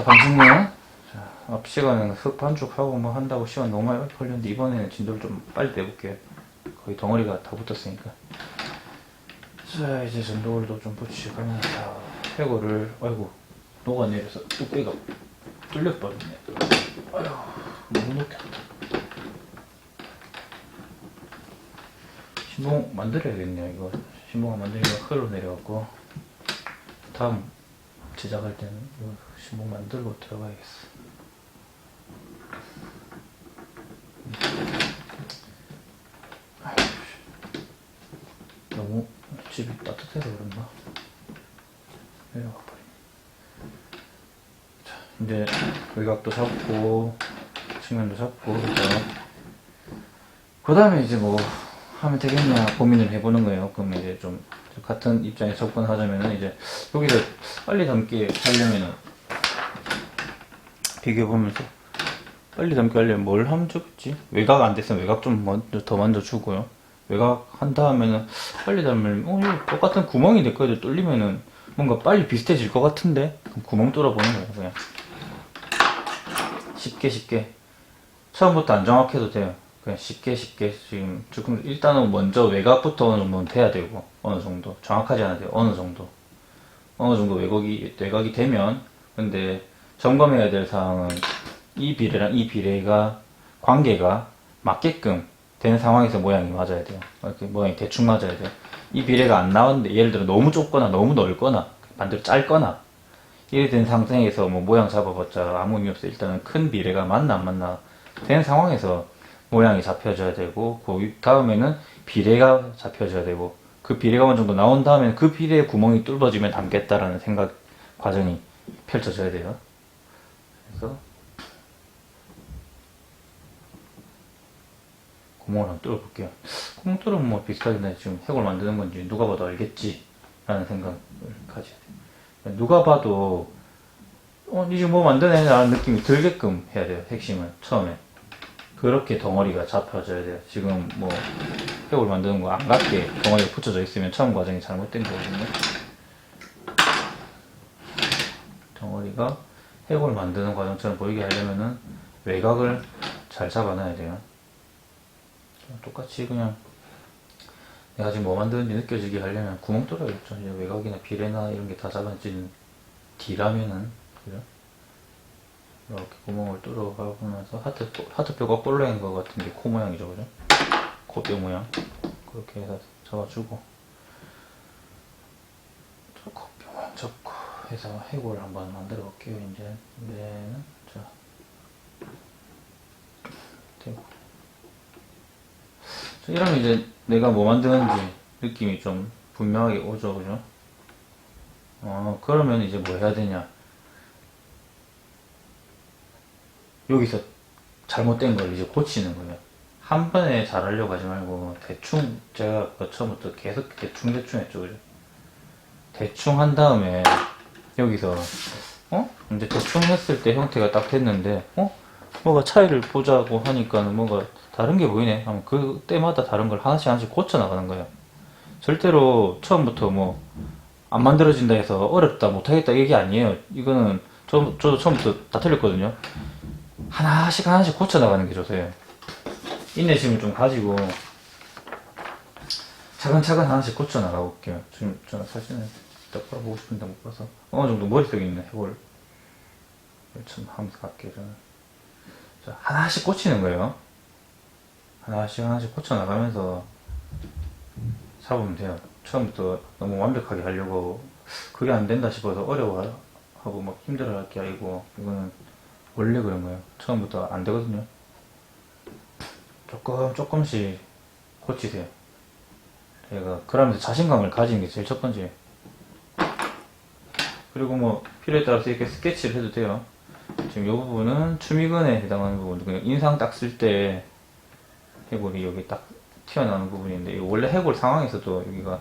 자, 반죽면. 자, 앞 시간에는 흙 반죽하고 뭐 한다고 시간 너무 많이 걸렸는데 이번에는 진도를 좀 빨리 내볼게요. 거의 덩어리가 다 붙었으니까. 자, 이제 전도울도 좀 붙여가면서 해골을, 아이고, 녹아내려서 뚝배기가 뚫려버렸네. 아휴, 너무 높겠다. 신봉 만들어야겠네요, 이거. 신봉 만들면 흘러내려갖고, 다음 제작할 때는 이거 신봉 만들고 들어가야겠어. 아휴, 너무 집이 따뜻해서 그런가? 내려가 버리네. 자, 이제 외곽도 잡고, 측면도 잡고, 그 다음에 이제 뭐, 하면 되겠냐 고민을 해보는 거예요. 그럼 이제 좀 같은 입장에 접근하자면은 이제 여기서 빨리 담게 하려면은 비교해보면서 빨리 담게 하려면 뭘 하면 좋겠지? 외곽 안 됐으면 외곽 좀 먼저 더 먼저 주고요. 외곽 한 다음에는 빨리 담으면 이거 똑같은 구멍이 될 거예요. 뚫리면은 뭔가 빨리 비슷해질 것 같은데 그럼 구멍 뚫어보는 거예요. 그냥 쉽게 처음부터 안 정확해도 돼요. 그냥 쉽게 지금 일단은 먼저 외곽부터 어느 정도는 돼야 되고 어느 정도 정확하지 않아도 돼요. 어느 정도 외곽이 되면 근데 점검해야 될 사항은 이 비례랑 이 비례가 관계가 맞게끔 되는 상황에서 모양이 맞아야 돼요. 이렇게 모양이 대충 맞아야 돼요. 이 비례가 안 나왔는데 예를 들어 너무 좁거나 너무 넓거나 반대로 짧거나 이래 된 상태에서 뭐 모양 잡아봤자 아무 의미 없어요. 일단은 큰 비례가 맞나 안 맞나 되는 상황에서 모양이 잡혀져야 되고 그 다음에는 비례가 잡혀져야 되고 그 비례가 어느 정도 나온 다음에는 그 비례의 구멍이 뚫어지면 담겠다라는 생각 과정이 펼쳐져야 돼요. 그래서 구멍을 한번 뚫어볼게요. 구멍 뚫으면 뭐 비슷하게 지금 해골 만드는 건지 누가 봐도 알겠지 라는 생각을 가져야 돼요. 누가 봐도 이제 뭐 만드네 라는 느낌이 들게끔 해야 돼요. 핵심은 처음에 그렇게 덩어리가 잡혀져야 돼요. 지금 뭐 해골 만드는 거 안 같게 덩어리가 붙여져 있으면 처음 과정이 잘못된 거거든요. 덩어리가 해골 만드는 과정처럼 보이게 하려면은 외곽을 잘 잡아놔야 돼요. 똑같이 그냥 내가 지금 뭐 만드는지 느껴지게 하려면 구멍 뚫어야겠죠. 외곽이나 비례나 이런 게 다 잡아지는 D라면은 그죠? 이렇게 구멍을 뚫어가고 나서 하트뼈가 볼라인 것 같은 게 코 모양이죠, 그죠? 코뼈 모양 그렇게 해서 잡아주고 코뼈 모양 잡고 해서 해골 한번 만들어 볼게요. 이제는 자 되고 이러면 이제 내가 뭐 만드는지 느낌이 좀 분명하게 오죠, 그죠? 그러면 이제 뭐 해야 되냐? 여기서 잘못된 걸 이제 고치는 거예요. 한 번에 잘하려고 하지 말고 대충 제가 처음부터 계속 대충 했죠, 그죠? 대충 한 다음에 여기서 이제 대충 했을 때 형태가 딱 됐는데 뭐가 차이를 보자고 하니까는 뭐가 다른 게 보이네 하면 그때마다 다른 걸 하나씩 고쳐 나가는 거예요. 절대로 처음부터 뭐 안 만들어진다 해서 어렵다 못하겠다 이게 아니에요. 이거는 저도 처음부터 다 틀렸거든요. 하나씩 고쳐 나가는 게 좋세요. 인내심을 좀 가지고 차근차근 하나씩 고쳐 나가 볼게요. 지금 저는 사진을 똑바로 보고 싶은데 못 봐서 어느 정도 머릿속에 있는 해골 좀 하면서 갈게요. 저는 자, 하나씩 고치는 거예요. 하나씩 고쳐 나가면서 잡으면 돼요. 처음부터 너무 완벽하게 하려고 그게 안 된다 싶어서 어려워하고 막 힘들어할 게 아니고 이거는 원래 그런 거예요. 처음부터 안 되거든요. 조금씩 고치세요. 제가 그러면서 자신감을 가지는 게 제일 첫 번째예요. 그리고 뭐 필요에 따라서 이렇게 스케치를 해도 돼요. 지금 이 부분은 추미근에 해당하는 부분, 그냥 인상 딱 쓸 때 해골이 여기 딱 튀어나오는 부분인데 원래 해골 상황에서도 여기가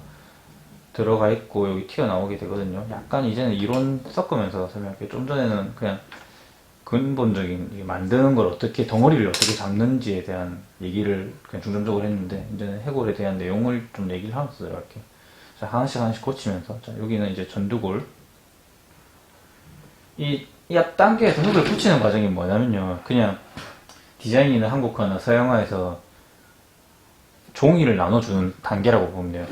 들어가 있고 여기 튀어나오게 되거든요. 약간 이제는 이론 섞으면서 설명할게요. 좀 전에는 그냥 근본적인 만드는 걸 어떻게 덩어리를 어떻게 잡는지에 대한 얘기를 그냥 중점적으로 했는데 이제는 해골에 대한 내용을 좀 얘기를 하면서 이렇게 자, 하나씩 고치면서 자, 여기는 이제 전두골 이 이 앞 단계에서 흙을 붙이는 과정이 뭐냐면요. 그냥 디자인이나 한국화나 서양화에서 종이를 나눠주는 단계라고 보면 돼요.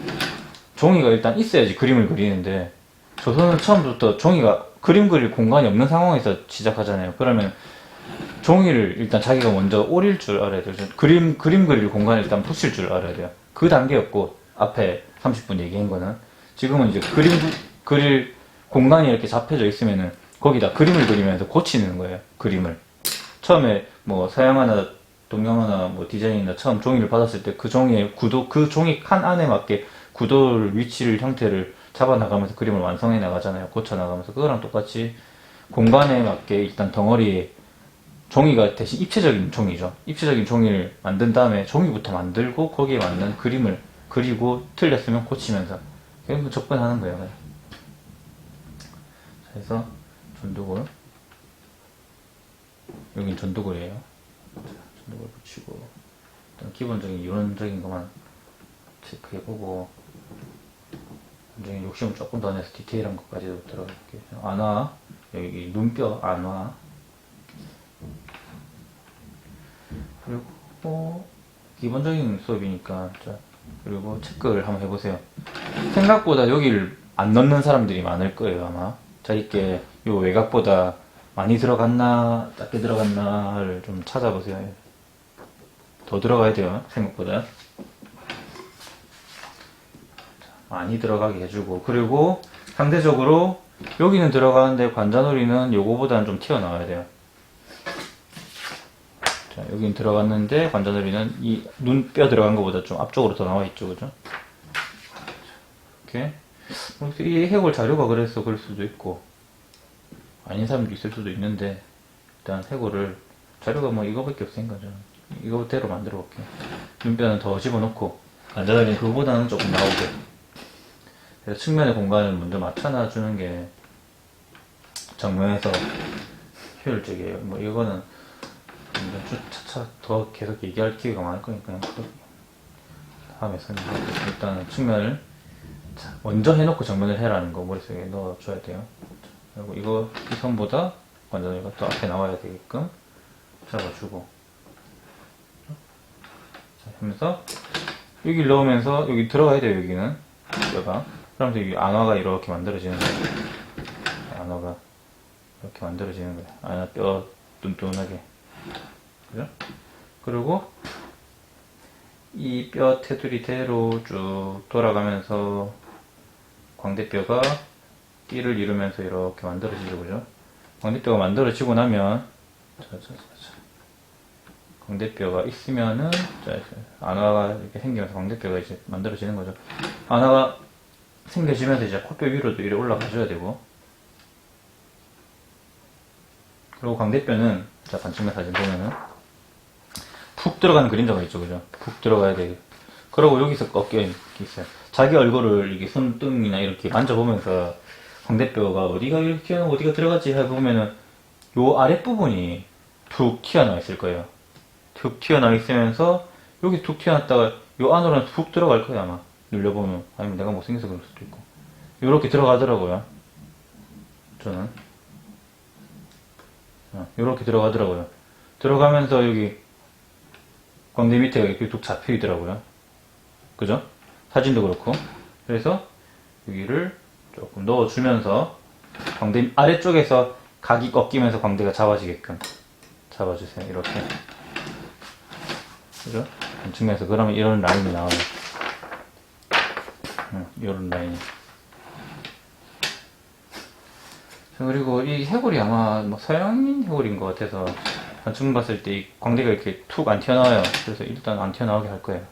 종이가 일단 있어야지 그림을 그리는데, 조선은 처음부터 종이가 그림 그릴 공간이 없는 상황에서 시작하잖아요. 그러면 종이를 일단 자기가 먼저 오릴 줄 알아야 돼요. 그림 그릴 공간을 일단 붙일 줄 알아야 돼요. 그 단계였고, 앞에 30분 얘기한 거는. 지금은 이제 그릴 공간이 이렇게 잡혀져 있으면은 거기다 그림을 그리면서 고치는 거예요. 그림을. 처음에 뭐 서양화나 동양화나 뭐 디자인이나 처음 종이를 받았을 때 그 종이의 구도, 그 종이 칸 안에 맞게 구도를, 위치를, 형태를 잡아 나가면서 그림을 완성해 나가잖아요. 고쳐 나가면서. 그거랑 똑같이 공간에 맞게 일단 덩어리에 종이가 대신 입체적인 종이죠. 입체적인 종이를 만든 다음에 종이부터 만들고 거기에 맞는 그림을 그리고 틀렸으면 고치면서 계속 접근하는 거예요. 그래서 전두골, 여긴 전두골이에요. 전두골 붙이고 일단 기본적인 이론적인 것만 체크해보고 나중에 욕심을 조금 더 내서 디테일한 것까지도 들어갈게요. 안화, 여기 눈뼈 안화, 그리고 기본적인 수업이니까 자, 그리고 체크를 한번 해보세요. 생각보다 여기를 안 넣는 사람들이 많을 거예요. 아마 자기께 요 외곽보다 많이 들어갔나 작게 들어갔나를 좀 찾아보세요. 더 들어가야 돼요. 생각보다 많이 들어가게 해주고, 그리고 상대적으로 여기는 들어가는데 관자놀이는 요거보다는 좀 튀어나와야 돼요. 자, 여긴 들어갔는데 관자놀이는 이 눈뼈 들어간 것보다 좀 앞쪽으로 더 나와 있죠. 그죠? 이렇게 이 해골 자료가 그래서 그럴 수도 있고 아닌 사람도 있을 수도 있는데, 일단 해골을 자료가 뭐 이거밖에 없으니까 이거대로 만들어 볼게요. 눈뼈는 더 집어넣고 관자놀이는 그거보다는 조금 나오게. 그래서 측면의 공간을 먼저 맞춰놔주는 게 정면에서 효율적이에요. 뭐 이거는 차차 더 계속 얘기할 기회가 많을 거니까 다음에 설명하고, 일단은 측면을 먼저 해놓고 정면을 해라는 거 머릿속에 넣어줘야 돼요. 그리고 이거 이 선보다 관자놀이가 또 앞에 나와야 되게끔 잡아주고, 자, 하면서 여기 넣으면서 여기 들어가야 돼요. 여기는 뼈가. 그러면서 여기 안화가 이렇게 만들어지는 거예요. 안화가 이렇게 만들어지는 거예요. 안화 뼈 뚠뚠하게. 그죠? 그리고 이 뼈 테두리대로 쭉 돌아가면서 광대뼈가 띠를 이루면서 이렇게 만들어지죠. 그죠? 광대뼈가 만들어지고 나면 광대뼈가 있으면은 안화가 이렇게 생기면서 광대뼈가 이제 만들어지는 거죠. 안화가 생겨지면서 이제 코뼈 위로도 이렇게 올라가줘야 되고, 그리고 광대뼈는 자 반측면 사진 보면은 푹 들어가는 그림자가 있죠. 그죠? 푹 들어가야 돼요. 그리고 여기서 꺾여 있어요. 자기 얼굴을 이렇게 손등이나 이렇게 만져보면서 광대뼈가 어디가 이렇게 튀어나오고 어디가 들어갔지 해보면은 요 아랫부분이 툭 튀어나와 있을 거예요. 툭 튀어나와 있으면서 여기 툭 튀어나왔다가 요 안으로는 푹 들어갈 거예요. 아마 눌려보면. 아니면 내가 못생겨서 그럴 수도 있고. 요렇게 들어가더라고요. 저는 요렇게 들어가더라고요. 들어가면서 여기 광대 밑에가 이렇게 뚝 잡혀 있더라고요. 그죠? 사진도 그렇고. 그래서 여기를 조금 넣어주면서 광대 아래쪽에서 각이 꺾이면서 광대가 잡아지게끔 잡아주세요. 이렇게. 그죠? 측면에서 그러면 이런 라인이 나와요. 이런 라인이. 그리고 이 해골이 아마 뭐 서양인 해골인 것 같아서 단층 봤을 때 이 광대가 이렇게 툭 안 튀어나와요. 그래서 일단 안 튀어나오게 할 거예요.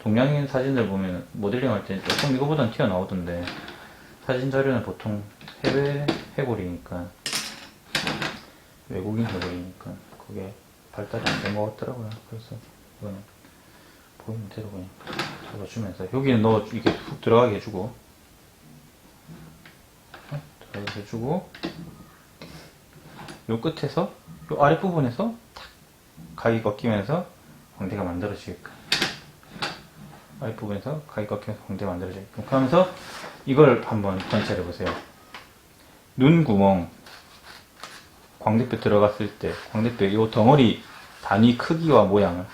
동양인 사진들 보면 모델링 할 때 조금 이거보단 튀어나오던데, 사진 자료는 보통 해외 해골이니까, 외국인 해골이니까 그게 발달이 안 된 것 같더라고요. 그래서 이거는 보이는 대로 그냥 잡아주면서 여기는 이게 훅 들어가게 해주고, 들어가게 해주고, 요 끝에서 요 아랫부분에서 탁 각이 꺾이면서 광대가 만들어지게끔, 아랫부분에서 각이 꺾이면서 광대가 만들어지게끔 하면서 이걸 한번 관찰해 보세요. 눈 구멍, 광대뼈 들어갔을 때 광대뼈 이 덩어리 단위 크기와 모양을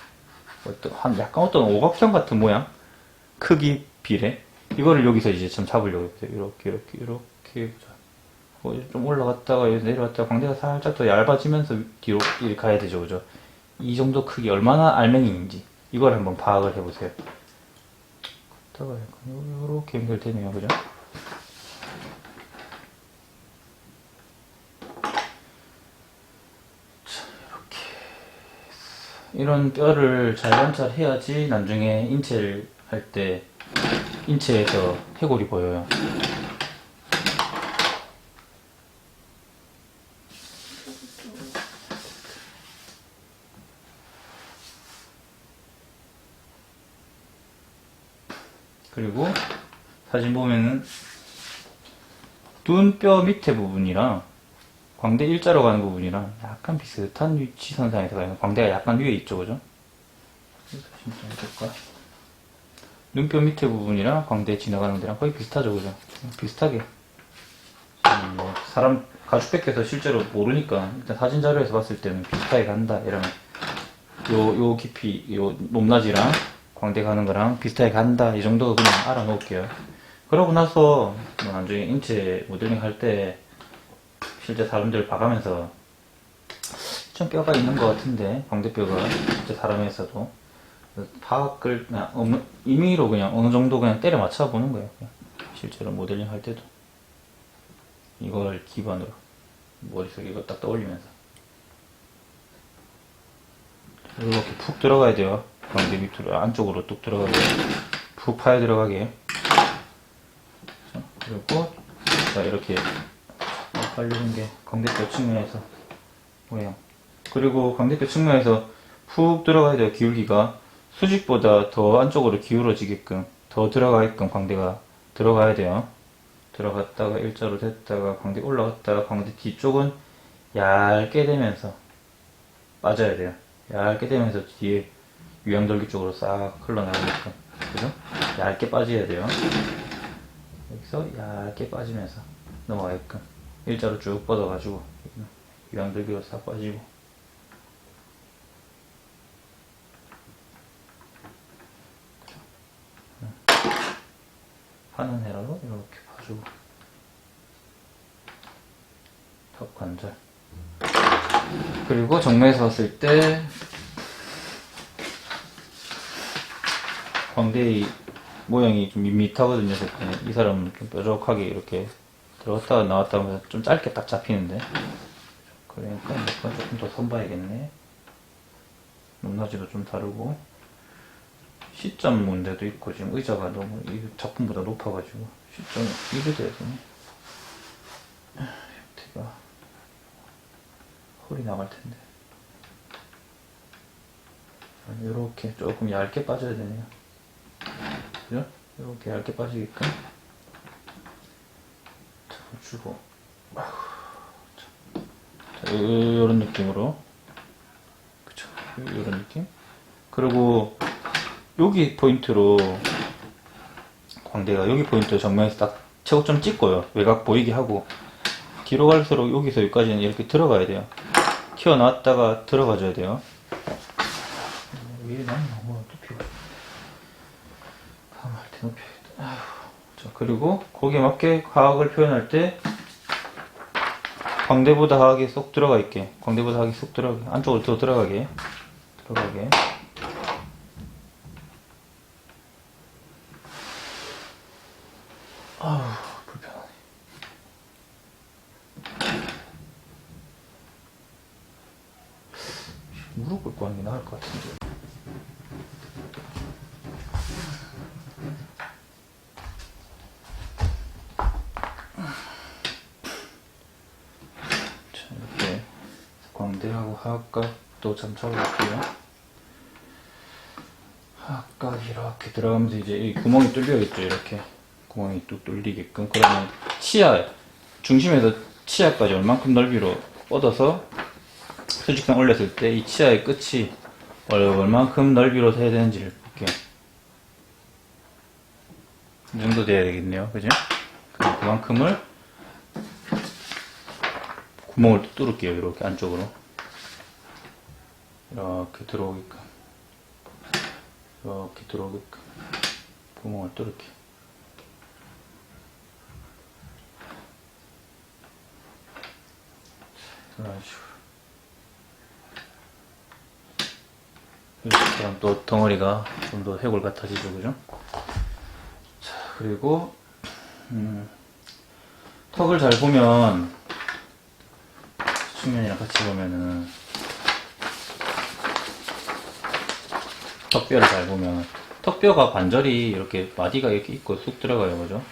약간 어떤 오각형 같은 모양 크기 비례 이거를 여기서 이제 좀 잡으려고 해요. 이렇게 좀 올라갔다가 내려갔다가 광대가 살짝 더 얇아지면서 뒤로 이렇게 가야 되죠, 그죠? 이 정도 크기 얼마나 알맹이인지 이걸 한번 파악을 해보세요. 갔다가 약간 이렇게 연결되네요, 그죠? 자, 이렇게 이런 뼈를 잘 관찰해야지 나중에 인체를 할 때 인체에서 해골이 보여요. 그리고 사진 보면은 눈뼈 밑에 부분이랑 광대 일자로 가는 부분이랑 약간 비슷한 위치 선상에서 가요. 광대가 약간 위에 있죠, 그죠? 사진 좀 해볼까? 눈뼈 밑에 부분이랑 광대 지나가는 데랑 거의 비슷하죠, 그죠? 비슷하게. 뭐 사람 가죽 벗겨서 실제로 모르니까 일단 사진 자료에서 봤을 때는 비슷하게 간다 이러면 요 깊이 요 높낮이랑 광대 가는 거랑 비슷하게 간다 이 정도 그냥 알아 놓을게요. 그러고 나서 뭐 나중에 인체 모델링 할 때 실제 사람들 봐가면서 좀 뼈가 있는 것 같은데 광대뼈가 실제 사람에서도 파악을 그냥 임의로 그냥 어느 정도 그냥 때려 맞춰 보는 거예요. 그냥. 실제로 모델링 할 때도 이걸 기반으로 머릿속에 이거 딱 떠올리면서 이렇게 푹 들어가야 돼요. 광대 밑으로 안쪽으로 뚝 들어가게 푹 파여 들어가게. 그리고 자 이렇게 빨리는 게 광대뼈 측면에서 모양. 그리고 광대뼈 측면에서 푹 들어가야 돼요. 기울기가 수직보다 더 안쪽으로 기울어지게끔 더 들어가게끔 광대가 들어가야 돼요. 들어갔다가 일자로 됐다가 광대 올라갔다가 광대 뒤쪽은 얇게 되면서 빠져야 돼요. 얇게 되면서 뒤에 유양돌기 쪽으로 싹 흘러나가게끔. 그죠? 얇게 빠져야 돼요. 여기서 얇게 빠지면서 넘어가게끔. 일자로 쭉 뻗어가지고 유양돌기로 싹 빠지고. 하는 헤라로 이렇게 봐주고. 턱 관절. 그리고 정면에서 봤을 때 광대의 모양이 좀 밋밋하거든요. 이 사람은 좀 뾰족하게 이렇게 들어갔다가 나왔다 하면 좀 짧게 딱 잡히는데 그러니까 이건 조금 더 선봐야겠네. 높낮이도 좀 다르고 시점 문제도 있고 지금 의자가 너무 이 작품보다 높아가지고 시점이 이래 돼야 되네. 형태가 홀이 나갈 텐데 이렇게 조금 얇게 빠져야 되네요. 그죠? 이렇게 얇게 빠지게끔 주고 이런 느낌으로 그쵸? 이런 느낌. 그리고 여기 포인트로 광대가 여기 포인트로 정면에서 딱 최고점 찍고요. 외곽 보이게 하고 뒤로 갈수록 여기서 여기까지는 이렇게 들어가야 돼요. 튀어나왔다가 들어가줘야 돼요. 위에 나는 너무 높이고 다음 할 때 높여야겠다. 자, 그리고 거기에 맞게 화학을 표현할 때 광대보다 하악이 쏙 들어가 있게, 광대보다 하악이 쏙 들어가게, 안쪽으로 더 들어가게. 아우, 불편하네. 무릎 꿇고 하는 게 나을 것 같은데. 자, 이렇게 광대하고 하악각도 참 잡아볼게요. 하악각 이렇게 들어가면서 이제 이 구멍이 뚫려있죠. 이렇게 구멍이 뚝 뚫리게끔. 그러면 치아 중심에서 치아까지 얼만큼 넓이로 뻗어서 수직선 올렸을 때 이 치아의 끝이 얼만큼 넓이로 해야 되는지를 볼게요. 이 정도 돼야 되겠네요. 그죠? 그만큼을 구멍을 뚫을게요. 이렇게 안쪽으로. 이렇게 들어오게끔. 이렇게 들어오게끔. 구멍을 뚫을게요. 이런 식으로. 이렇게 또 덩어리가 좀 더 해골 같아지죠, 그죠? 자, 그리고, 턱을 잘 보면, 측면이랑 같이 보면은, 턱뼈를 잘 보면, 턱뼈가 관절이 이렇게 마디가 이렇게 있고 쑥 들어가요, 그죠?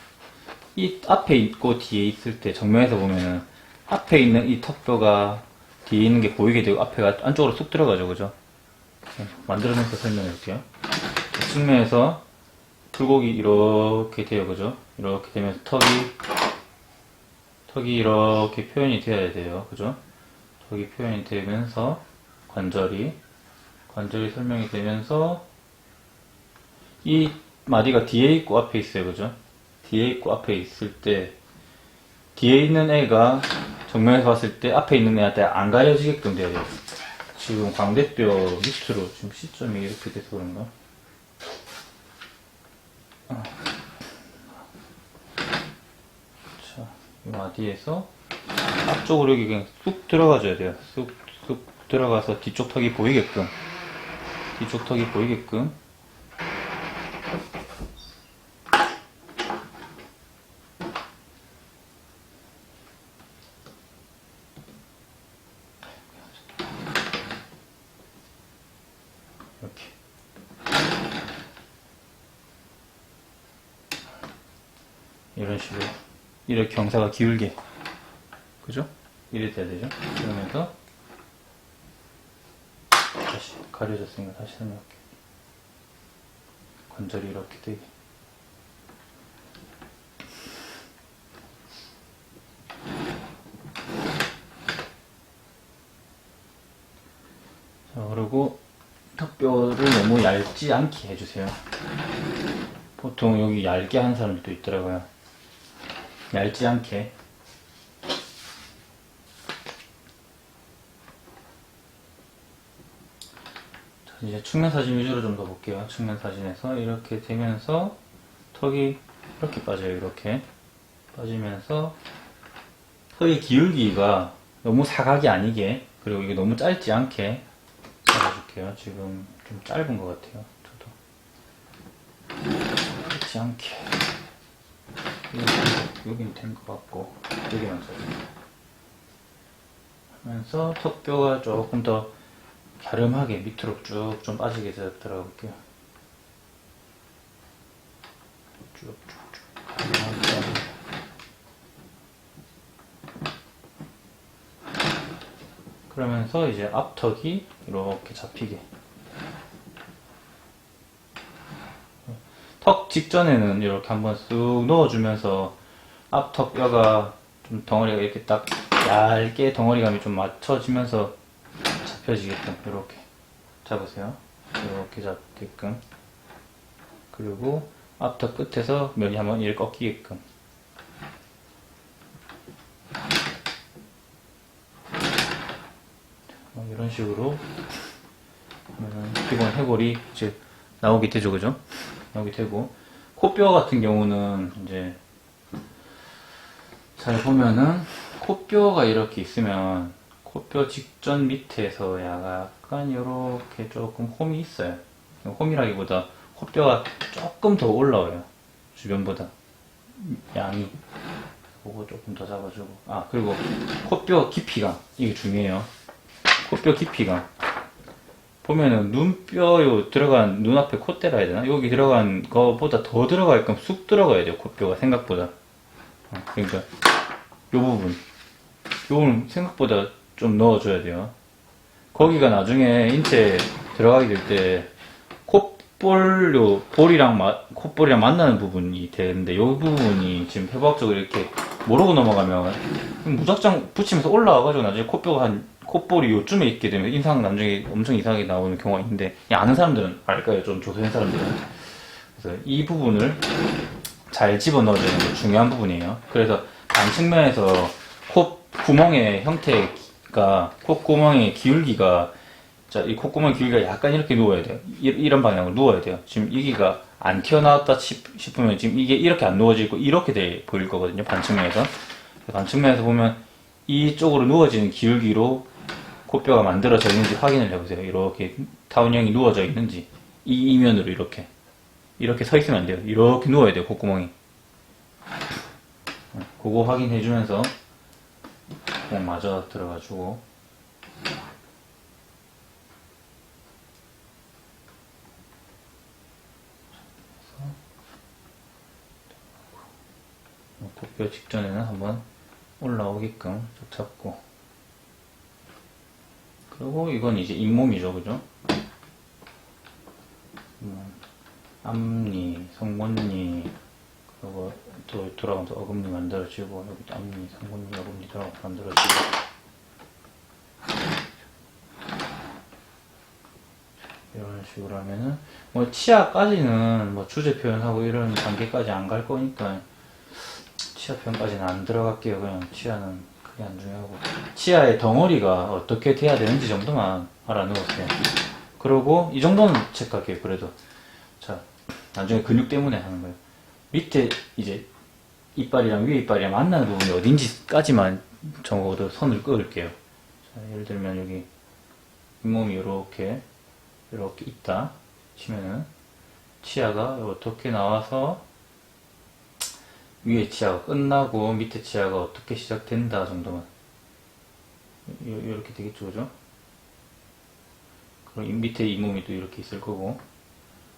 이 앞에 있고 뒤에 있을 때 정면에서 보면은, 앞에 있는 이 턱뼈가 뒤에 있는 게 보이게 되고, 앞에가 안쪽으로 쑥 들어가죠, 그죠? 만들어내서 설명해 볼게요. 측면에서 굴곡이 이렇게 돼요, 그죠? 이렇게 되면서 턱이 이렇게 표현이 되어야 돼요, 그죠? 턱이 표현이 되면서 관절이 설명이 되면서 이 마디가 뒤에 있고 앞에 있어요, 그죠? 뒤에 있고 앞에 있을 때 뒤에 있는 애가 정면에서 봤을 때 앞에 있는 애한테 안 가려지게끔 돼야 돼요. 지금 광대뼈 밑으로 지금 시점이 이렇게 돼서 그런가? 자, 이 마디에서 앞쪽으로 여기 그냥 쑥 들어가줘야 돼요. 쑥 들어가서 뒤쪽 턱이 보이게끔. 이렇게. 이런 식으로. 이렇게 경사가 기울게. 그죠? 이래 돼야 되죠? 그러면서, 다시 가려졌으니까 다시 설명할게요. 관절이 이렇게 되게. 자, 그리고 턱뼈를 너무 얇지 않게 해주세요. 보통 여기 얇게 하는 사람들도 있더라고요. 얇지 않게. 자, 이제 측면 사진 위주로 좀 더 볼게요. 측면 사진에서 이렇게 되면서 턱이 이렇게 빠져요. 이렇게 빠지면서 턱의 기울기가 너무 사각이 아니게, 그리고 이게 너무 짧지 않게 잡아줄게요. 지금 좀 짧은 것 같아요. 저도 짧지 않게. 여기는 된 것 같고, 여기만 써요. 하면서 턱뼈가 조금 더 갸름하게 밑으로 쭉 좀 빠지게 들어가 볼게요. 쭉쭉쭉 갸름하게. 그러면서 이제 앞턱이 이렇게 잡히게. 턱 직전에는 이렇게 한번 쑥 넣어주면서 앞턱 뼈가 좀 덩어리가 이렇게 딱 얇게 덩어리감이 좀 맞춰지면서 잡혀지게끔 이렇게 잡으세요. 이렇게 잡게끔. 그리고 앞턱 끝에서 면이 한번 이렇게 꺾이게끔. 이런 식으로 하면 기본 해골이 이제 나오게 되죠, 그죠? 나오게 되고, 코뼈 같은 경우는 이제 잘 보면은 코뼈가 이렇게 있으면 코뼈 직전 밑에서 약간 이렇게 조금 홈이 있어요. 홈이라기보다 코뼈가 조금 더 올라와요, 주변보다 양이. 그거 조금 더 잡아주고. 아, 그리고 코뼈 깊이가, 이게 중요해요. 코뼈 깊이가 보면은 눈뼈요 들어간, 눈앞에 콧대라 해야 되나? 여기 들어간 거보다 더 들어가게끔 쑥 들어가야 돼요, 코뼈가 생각보다. 그러니까 요 부분, 요건 생각보다 좀 넣어줘야 돼요. 거기가 나중에 인체 들어가게 될 때 콧볼이랑 만나는 부분이 되는데, 요 부분이 지금 해부학적으로 이렇게 모르고 넘어가면 무작정 붙이면서 올라와가지고 나중에 콧볼이 요쯤에 있게 되면 인상 나중에 엄청 이상하게 나오는 경우가 있는데, 아는 사람들은 알까요? 좀 조선인 사람들은. 그래서 이 부분을 잘 집어넣어주는 게 중요한 부분이에요. 그래서 반 측면에서 구멍의 형태가, 콧구멍의 기울기가, 자, 이 콧구멍 기울기가 약간 이렇게 누워야 돼요. 이런 방향으로 누워야 돼요. 지금 여기가 안 튀어나왔다 싶으면 지금 이게 이렇게 안 누워져 있고 이렇게 돼 보일 거거든요. 반측면에서. 반측면에서 보면 이쪽으로 누워지는 기울기로 콧뼈가 만들어져 있는지 확인을 해보세요. 이렇게 타원형이 누워져 있는지. 이 이면으로 이렇게 서 있으면 안 돼요. 이렇게 누워야 돼요. 콧구멍이. 그거 확인해주면서 그냥 맞아 들어가지고 콧뼈 직전에는 한번 올라오게끔 쭉 잡고, 그리고 이건 이제 잇몸이죠, 그죠? 앞니, 성문니, 그리고 또 돌아가면서 어금니 만들어지고, 여기도 앞니, 성문니, 어금니 돌아가면서 만들어지고, 이런 식으로 하면은 뭐 치아까지는 뭐 주제 표현하고 이런 단계까지 안 갈 거니까 치아 표현까지는 안 들어갈게요. 그냥 치아는 크게 안 중요하고, 치아의 덩어리가 어떻게 돼야 되는지 정도만 알아놓으세요. 그리고 이 정도는 체크할게요. 그래도 자, 나중에 근육 때문에 하는 거예요. 밑에 이제 이빨이랑 위에 이빨이랑 만나는 부분이 어딘지까지만 적어도 선을 그을게요. 자, 예를 들면 여기 잇몸이 이렇게 있다 치면은 치아가 어떻게 나와서 위에 치아가 끝나고 밑에 치아가 어떻게 시작된다 정도만, 이렇게 되겠죠, 그죠? 그럼 밑에 잇몸이 또 이렇게 있을 거고,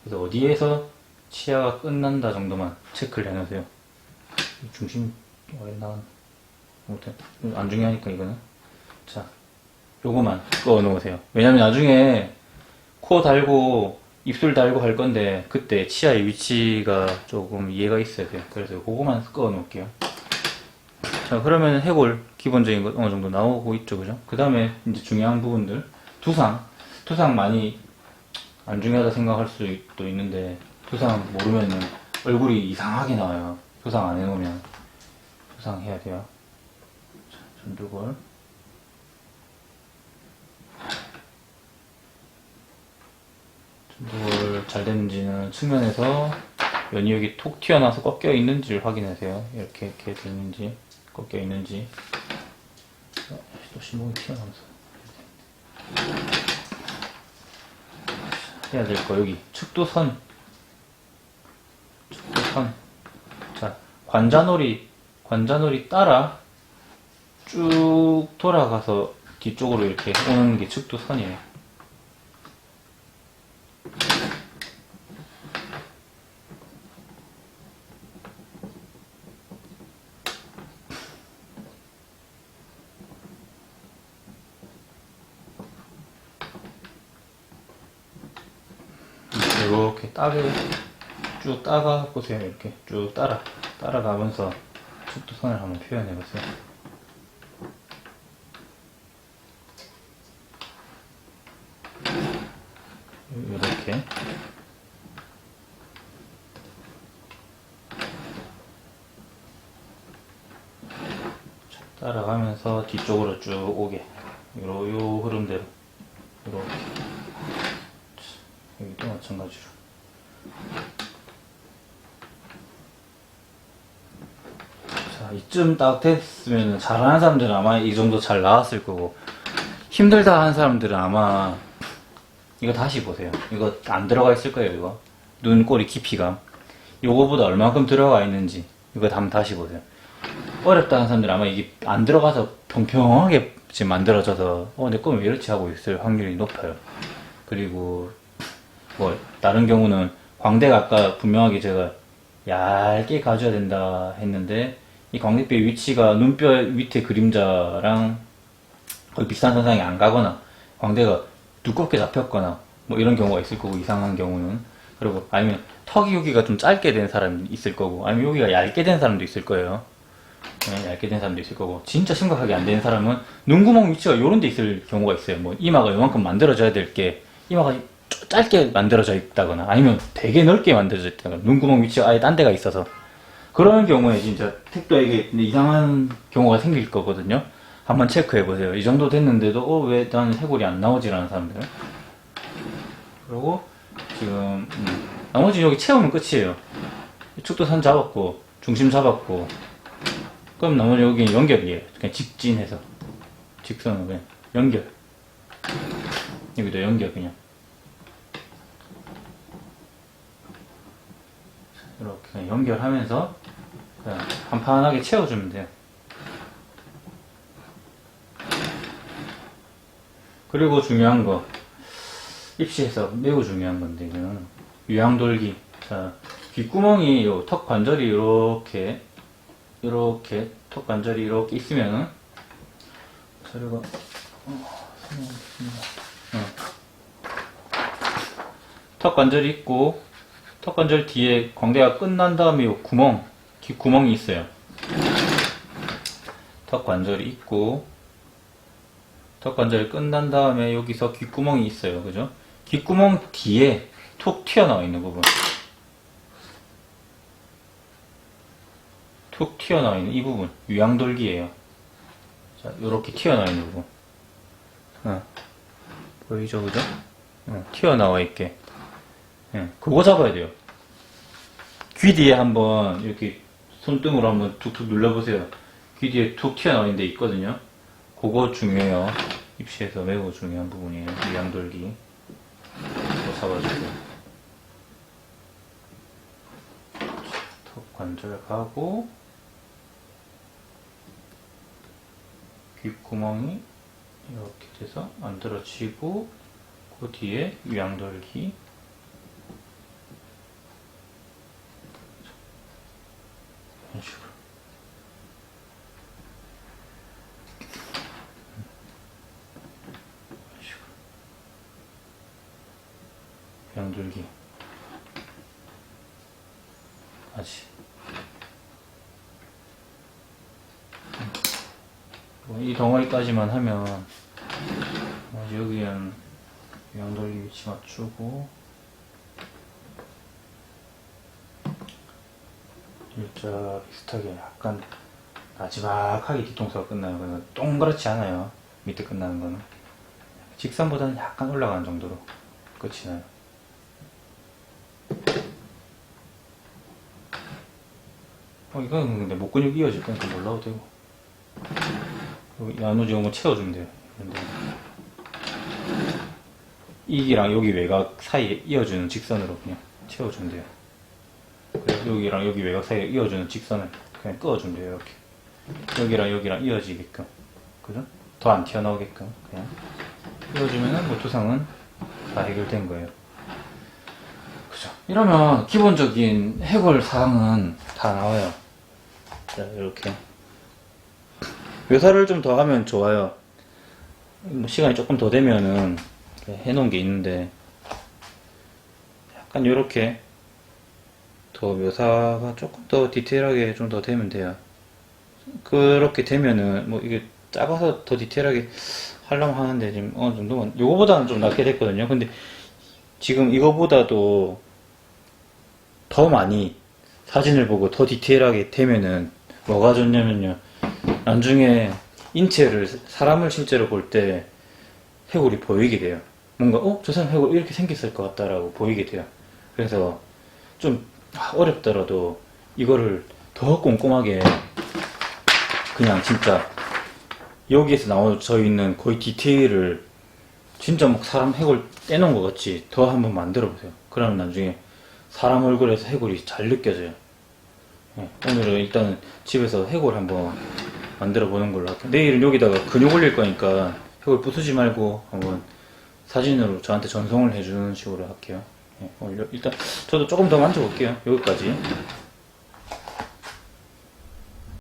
그래서 어디에서 치아가 끝난다 정도만 체크를 해놓으세요. 중심 왜 나왔나? 아무튼 안 중요하니까 이거는. 자, 요거만 꺼 놓으세요. 왜냐면 나중에 코 달고 입술 달고 할 건데 그때 치아의 위치가 조금 이해가 있어야 돼요. 그래서 그거만 꺼 놓을게요. 자, 그러면 해골 기본적인 것 어느 정도 나오고 있죠, 그죠? 그 다음에 이제 중요한 부분들, 두상 많이 안 중요하다 생각할 수도 있는데, 두상 모르면은 얼굴이 이상하게 나와요. 두상 안 해놓으면. 두상 해야 돼요. 자, 전두골. 전두골 잘 됐는지는 측면에서 연이역이 톡 튀어나와서 꺾여 있는지를 확인하세요. 이렇게 돼 있는지, 꺾여 있는지. 또 신봉이 튀어나와서. 해야 될 거, 여기 측도선. 자, 관자놀이 따라 쭉 돌아가서 뒤쪽으로 이렇게 오는 게 측도선이에요. 이렇게 쭉 따가 보세요. 이렇게 쭉 따라가면서 측도선을 한번 표현해 보세요. 이렇게. 따라가면서 뒤쪽으로 쭉 오게. 요 흐름대로. 이렇게. 여기도 마찬가지로. 자, 이쯤 딱 됐으면 잘하는 사람들은 아마 이 정도 잘 나왔을 거고, 힘들다 하는 사람들은 아마 이거 다시 보세요. 이거 안 들어가 있을 거예요. 이거 눈꼬리 깊이가 요거보다 얼마큼 들어가 있는지 이거 한번 다시 보세요. 어렵다 하는 사람들은 아마 이게 안 들어가서 평평하게 지금 만들어져서 내 거면 왜 이렇지 하고 있을 확률이 높아요. 그리고 뭐 다른 경우는 광대가 아까 분명하게 제가 얇게 가져야 된다 했는데, 이 광대뼈의 위치가 눈뼈 밑에 그림자랑 거의 비슷한 선상에 안 가거나 광대가 두껍게 잡혔거나 뭐 이런 경우가 있을 거고, 이상한 경우는. 그리고 아니면 턱이 여기가 좀 짧게 된 사람이 있을 거고, 아니면 여기가 얇게 된 사람도 있을 거예요. 네, 얇게 된 사람도 있을 거고, 진짜 심각하게 안 되는 사람은 눈구멍 위치가 요런 데 있을 경우가 있어요. 뭐 이마가 요만큼 만들어져야 될 게 이마가 짧게 만들어져 있다거나, 아니면 되게 넓게 만들어져 있다거나, 눈구멍 위치가 아예 딴 데가 있어서, 그런 경우에 진짜 택도에게 이상한 경우가 생길 거거든요. 한번 체크해 보세요. 이 정도 됐는데도 왜 나는 해골이 안 나오지라는 사람들. 그리고 지금 나머지 여기 채우면 끝이에요. 이쪽도 선 잡았고 중심 잡았고, 그럼 나머지 여기 연결이에요. 그냥 직진해서 직선으로 그냥 연결. 여기도 연결 그냥 이렇게 그냥 연결하면서 그냥 판판하게 채워주면 돼요. 그리고 중요한 거, 입시에서 매우 중요한 건데, 이거는 유양돌기. 자, 귓구멍이 요 턱 관절이 이렇게 턱 관절이 이렇게 있으면은, 자료가 턱 관절이 있고, 턱 관절 뒤에 광대가 끝난 다음에 요 구멍, 귓구멍이 있어요. 턱 관절이 있고, 턱 관절이 끝난 다음에 여기서 귓구멍이 있어요. 그죠? 귓구멍 뒤에 툭 튀어나와 있는 부분. 툭 튀어나와 있는 이 부분. 유양돌기예요. 자, 요렇게 튀어나와 있는 부분. 보이죠? 그죠? 튀어나와 있게. 그거 잡아야 돼요. 귀 뒤에 한번 이렇게 손등으로 한번 툭툭 눌러보세요. 귀 뒤에 툭 튀어나와 있는 데 있거든요. 그거 중요해요. 입시에서 매우 중요한 부분이에요. 유양돌기. 그거 잡아주세요. 턱 관절 가고, 귓구멍이 이렇게 돼서 만들어지고, 그 뒤에 유양돌기. 이런 식으로. 유양돌기. 아직. 이 덩어리까지만 하면, 여기는 유양돌기 위치 맞추고, 일자 비슷하게 약간 나지막하게 뒤통수가 끝나요. 그래서 동그랗지 않아요. 밑에 끝나는 거는. 직선보다는 약간 올라가는 정도로 끝이 나요. 이건 근데 목근육 이어질 거니까 몰라도 되고. 나누지 오면 채워주면 돼요. 이기랑 여기 외곽 사이에 이어주는 직선으로 그냥 채워주면 돼요. 여기랑 여기 외곽 사이에 이어주는 직선을 그냥 끄어주면 돼요. 이렇게 여기랑 여기랑 이어지게끔, 그죠? 더 안 튀어나오게끔 그냥 이어주면은 뭐 두상은 다 해결된 거예요. 그죠? 이러면 기본적인 해골 사항은 다 나와요. 자, 이렇게 묘사를 좀 더 하면 좋아요. 시간이 조금 더 되면은 해놓은 게 있는데, 약간 요렇게 더 묘사가 조금 더 디테일하게 좀 더 되면 돼요. 그렇게 되면은 뭐 이게 작아서 더 디테일하게 하려고 하는데 지금 어느 정도면 요거보다는 좀 낫게 됐거든요. 근데 지금 이거보다도 더 많이 사진을 보고 더 디테일하게 되면은 뭐가 좋냐면요, 나중에 인체를, 사람을 실제로 볼 때 해골이 보이게 돼요. 뭔가 저 사람 해골 이렇게 생겼을 것 같다라고 보이게 돼요. 그래서 좀 어렵더라도 이거를 더 꼼꼼하게 그냥 진짜 여기에서 나와져 있는 거의 디테일을 진짜 막 사람 해골 떼놓은 것 같이 더 한번 만들어 보세요. 그러면 나중에 사람 얼굴에서 해골이 잘 느껴져요. 오늘은 일단은 집에서 해골 한번 만들어 보는 걸로 할게요. 내일은 여기다가 근육 올릴 거니까 해골 부수지 말고 한번 사진으로 저한테 전송을 해주는 식으로 할게요. 일단 저도 조금 더 만져볼게요. 여기까지.